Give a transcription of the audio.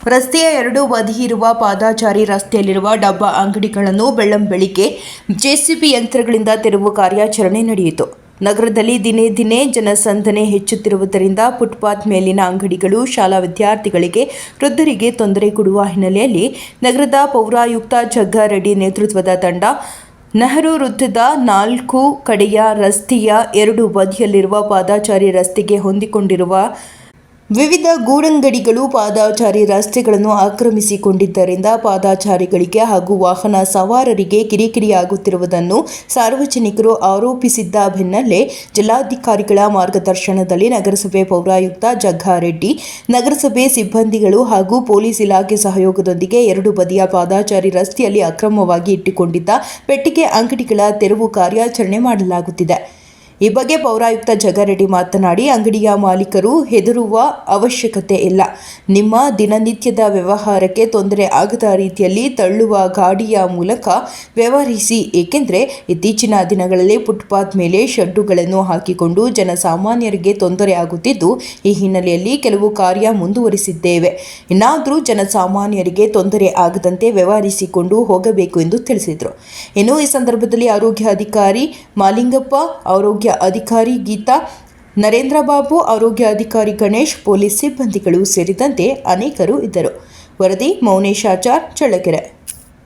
ರಸ್ತೆಯ ಎರಡೂ ಬದಿ ಇರುವ ಪಾದಾಚಾರಿ ರಸ್ತೆಯಲ್ಲಿರುವ ಡಬ್ಬಾ ಅಂಗಡಿಗಳನ್ನು ಬೆಳ್ಳಂಬೆಳಿಗ್ಗೆ ಜೆಸಿಬಿ ಯಂತ್ರಗಳಿಂದ ತೆರವು ಕಾರ್ಯಾಚರಣೆ ನಡೆಯಿತು. ನಗರದಲ್ಲಿ ದಿನೇ ದಿನೇ ಜನಸಂದಣಿ ಹೆಚ್ಚುತ್ತಿರುವುದರಿಂದ ಫುಟ್ಪಾತ್ ಮೇಲಿನ ಅಂಗಡಿಗಳು ಶಾಲಾ ವಿದ್ಯಾರ್ಥಿಗಳಿಗೆ, ವೃದ್ಧರಿಗೆ ತೊಂದರೆ ಕೊಡುವ ಹಿನ್ನೆಲೆಯಲ್ಲಿ ನಗರದ ಪೌರಾಯುಕ್ತ ಜಗ್ಗಾರೆಡ್ಡಿ ನೇತೃತ್ವದ ತಂಡ ನೆಹರು ವೃತ್ತದ 4 ಕಡೆಯ ರಸ್ತೆಯ ಎರಡೂ ಬದಿಯಲ್ಲಿರುವ ಪಾದಾಚಾರಿ ರಸ್ತೆಗೆ ಹೊಂದಿಕೊಂಡಿರುವ ವಿವಿಧ ಗೂಡಂಗಡಿಗಳು ಪಾದಾಚಾರಿ ರಸ್ತೆಗಳನ್ನು ಆಕ್ರಮಿಸಿಕೊಂಡಿದ್ದರಿಂದ ಪಾದಾಚಾರಿಗಳಿಗೆ ಹಾಗೂ ವಾಹನ ಸವಾರರಿಗೆ ಕಿರಿಕಿರಿಯಾಗುತ್ತಿರುವುದನ್ನು ಸಾರ್ವಜನಿಕರು ಆರೋಪಿಸಿದ್ದ ಬೆನ್ನಲ್ಲೇ ಜಿಲ್ಲಾಧಿಕಾರಿಗಳ ಮಾರ್ಗದರ್ಶನದಲ್ಲಿ ನಗರಸಭೆ ಪೌರಾಯುಕ್ತ ಜಗ್ಗಾರೆಡ್ಡಿ, ನಗರಸಭೆ ಸಿಬ್ಬಂದಿಗಳು ಹಾಗೂ ಪೊಲೀಸ್ ಇಲಾಖೆ ಸಹಯೋಗದೊಂದಿಗೆ ಎರಡು ಬದಿಯ ಪಾದಾಚಾರಿ ರಸ್ತೆಯಲ್ಲಿ ಅಕ್ರಮವಾಗಿ ಇಟ್ಟುಕೊಂಡಿದ್ದ ಪೆಟ್ಟಿಗೆ ಅಂಗಡಿಗಳ ತೆರವು ಕಾರ್ಯಾಚರಣೆ ಮಾಡಲಾಗುತ್ತಿದೆ. ಈ ಬಗ್ಗೆ ಪೌರಾಯುಕ್ತ ಜಗ್ಗಾರೆಡ್ಡಿ ಮಾತನಾಡಿ, ಅಂಗಡಿಯ ಮಾಲೀಕರು ಹೆದರುವ ಅವಶ್ಯಕತೆ ಇಲ್ಲ. ನಿಮ್ಮ ದಿನನಿತ್ಯದ ವ್ಯವಹಾರಕ್ಕೆ ತೊಂದರೆ ಆಗದ ರೀತಿಯಲ್ಲಿ ತಳ್ಳುವ ಗಾಡಿಯ ಮೂಲಕ ವ್ಯವಹರಿಸಿ. ಏಕೆಂದರೆ ಇತ್ತೀಚಿನ ದಿನಗಳಲ್ಲಿ ಫುಟ್ಪಾತ್ ಮೇಲೆ ಶೆಡ್ಡುಗಳನ್ನು ಹಾಕಿಕೊಂಡು ಜನಸಾಮಾನ್ಯರಿಗೆ ತೊಂದರೆ ಆಗುತ್ತಿದ್ದು, ಈ ಹಿನ್ನೆಲೆಯಲ್ಲಿ ಕೆಲವು ಕಾರ್ಯ ಮುಂದುವರಿಸಿದ್ದೇವೆ. ಇನ್ನಾದರೂ ಜನಸಾಮಾನ್ಯರಿಗೆ ತೊಂದರೆ ಆಗದಂತೆ ವ್ಯವಹರಿಸಿಕೊಂಡು ಹೋಗಬೇಕು ಎಂದು ತಿಳಿಸಿದರು. ಇನ್ನು ಈ ಸಂದರ್ಭದಲ್ಲಿ ಆರೋಗ್ಯ ಅಧಿಕಾರಿ ಮಾಲಿಂಗಪ್ಪ, ಆರೋಗ್ಯ ಅಧಿಕಾರಿ ಗೀತಾ, ನರೇಂದ್ರ ಬಾಬು, ಆರೋಗ್ಯ ಅಧಿಕಾರಿ ಗಣೇಶ್, ಪೊಲೀಸ್ ಸಿಬ್ಬಂದಿಗಳು ಸೇರಿದಂತೆ ಅನೇಕರು ಇದ್ದರು. ವರದಿ ಮೌನೇಶಾಚಾರ್, ಚಳ್ಳಕೆರೆ.